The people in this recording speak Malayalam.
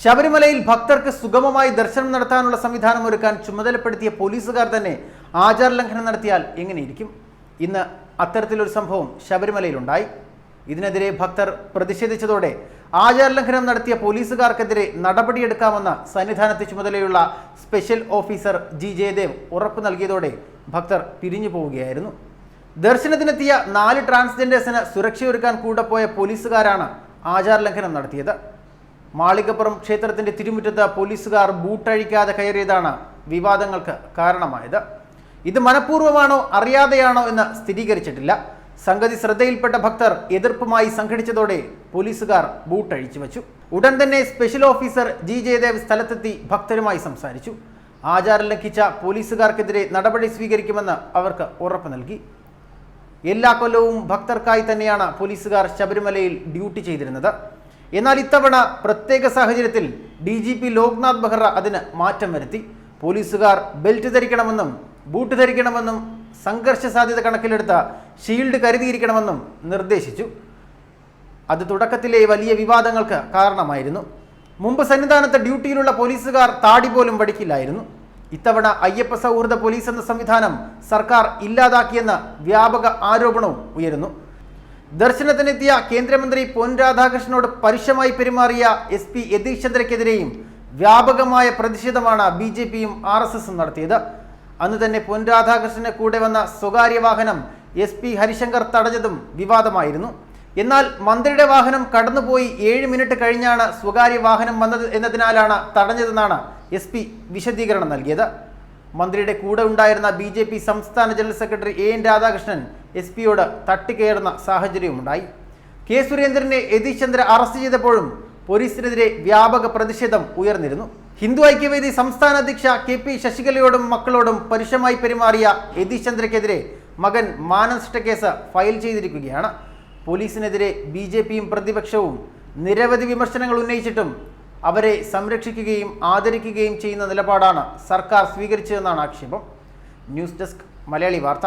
ശബരിമലയിൽ ഭക്തർക്ക് സുഗമമായി ദർശനം നടത്താനുള്ള സംവിധാനം ഒരുക്കാൻ ചുമതലപ്പെടുത്തിയ പോലീസുകാർ തന്നെ ആചാരലംഘനം നടത്തിയാൽ എങ്ങനെയിരിക്കും? ഇന്ന് അത്തരത്തിലൊരു സംഭവം ശബരിമലയിലുണ്ടായി. ഇതിനെതിരെ ഭക്തർ പ്രതിഷേധിച്ചതോടെ ആചാരലംഘനം നടത്തിയ പോലീസുകാർക്കെതിരെ നടപടിയെടുക്കാമെന്ന സന്നിധാനത്തെ ചുമതലയുള്ള സ്പെഷ്യൽ ഓഫീസർ ജി ജയദേവ് ഉറപ്പ് നൽകിയതോടെ ഭക്തർ പിരിഞ്ഞു പോവുകയായിരുന്നു. ദർശനത്തിനെത്തിയ 4 ട്രാൻസ്ജെൻഡേഴ്സിന് സുരക്ഷയൊരുക്കാൻ കൂടെ പോയ പോലീസുകാരാണ് ആചാരലംഘനം നടത്തിയത്. മാളികപ്പുറം ക്ഷേത്രത്തിന്റെ തിരുമുറ്റത്ത് പോലീസുകാർ ബൂട്ടഴിക്കാതെ കയറിയതാണ് വിവാദങ്ങൾക്ക് കാരണമായത്. ഇത് മനഃപൂർവ്വമാണോ അറിയാതെയാണോ എന്ന് സ്ഥിരീകരിച്ചിട്ടില്ല. സംഗതി ശ്രദ്ധയിൽപ്പെട്ട ഭക്തർ എതിർപ്പുമായി സംഘടിച്ചതോടെ പോലീസുകാർ ബൂട്ടഴിച്ചു വച്ചു. ഉടൻ തന്നെ സ്പെഷ്യൽ ഓഫീസർ ജി ജയദേവ് സ്ഥലത്തെത്തി ഭക്തരുമായി സംസാരിച്ചു. ആചാരം ലംഘിച്ച പോലീസുകാർക്കെതിരെ നടപടി സ്വീകരിക്കുമെന്ന് അവർക്ക് ഉറപ്പ് നൽകി. എല്ലാ കൊല്ലവും ഭക്തർക്കായി തന്നെയാണ് പോലീസുകാർ ശബരിമലയിൽ ഡ്യൂട്ടി ചെയ്തിരുന്നത്. എന്നാൽ ഇത്തവണ പ്രത്യേക സാഹചര്യത്തിൽ DGP ലോക്നാഥ് ബെഹ്റ അതിന് മാറ്റം വരുത്തി. പോലീസുകാർ ബെൽറ്റ് ധരിക്കണമെന്നും ബൂട്ട് ധരിക്കണമെന്നും സംഘർഷ സാധ്യത കണക്കിലെടുത്ത ഷീൽഡ് കരുതിയിരിക്കണമെന്നും നിർദ്ദേശിച്ചു. അത് തുടക്കത്തിലെ വലിയ വിവാദങ്ങൾക്ക് കാരണമായിരുന്നു. മുമ്പ് സന്നിധാനത്ത് ഡ്യൂട്ടിയിലുള്ള പോലീസുകാർ താടി പോലും വടിക്കില്ലായിരുന്നു. ഇത്തവണ അയ്യപ്പ സൗഹൃദ പോലീസ് എന്ന സംവിധാനം സർക്കാർ ഇല്ലാതാക്കിയെന്ന വ്യാപക ആരോപണവും ഉയരുന്നു. ദർശനത്തിനെത്തിയ കേന്ദ്രമന്ത്രി പൊൻ രാധാകൃഷ്ണനോട് പരുഷമായി പെരുമാറിയ SP യതീഷ് ചന്ദ്രയ്ക്കെതിരെയും വ്യാപകമായ പ്രതിഷേധമാണ് BJPയും RSSും നടത്തിയത്. അന്ന് തന്നെ പൊൻ രാധാകൃഷ്ണന് കൂടെ വന്ന സ്വകാര്യ വാഹനം SP ഹരിശങ്കർ തടഞ്ഞതും വിവാദമായിരുന്നു. എന്നാൽ മന്ത്രിയുടെ വാഹനം കടന്നുപോയി 7 മിനിറ്റ് കഴിഞ്ഞാണ് സ്വകാര്യ വാഹനം വന്നത് എന്നതിനാലാണ് തടഞ്ഞതെന്നാണ് SP വിശദീകരണം നൽകിയത്. മന്ത്രിയുടെ കൂടെ ഉണ്ടായിരുന്ന BJP സംസ്ഥാന ജനറൽ സെക്രട്ടറി AN രാധാകൃഷ്ണൻ SP-യോട് തട്ടിക്കയറുന്ന സാഹചര്യമുണ്ടായി. K സുരേന്ദ്രനെ യതീഷ് ചന്ദ്ര അറസ്റ്റ് ചെയ്തപ്പോഴും പോലീസിനെതിരെ വ്യാപക പ്രതിഷേധം ഉയർന്നിരുന്നു. ഹിന്ദു ഐക്യവേദി സംസ്ഥാന അധ്യക്ഷ KP ശശികലയോടും മക്കളോടും പരുഷമായി പെരുമാറിയ യതീഷ് ചന്ദ്രയ്ക്കെതിരെ മകൻ മാനനഷ്ട കേസ് ഫയൽ ചെയ്തിരിക്കുകയാണ്. പോലീസിനെതിരെ BJPയും പ്രതിപക്ഷവും നിരവധി വിമർശനങ്ങൾ ഉന്നയിച്ചിട്ടും അവരെ സംരക്ഷിക്കുകയും ആദരിക്കുകയും ചെയ്യുന്ന നിലപാടാണ് സർക്കാർ സ്വീകരിച്ചതെന്നാണ് ആക്ഷേപം. ന്യൂസ് ഡെസ്ക് മലയാളി വാർത്ത.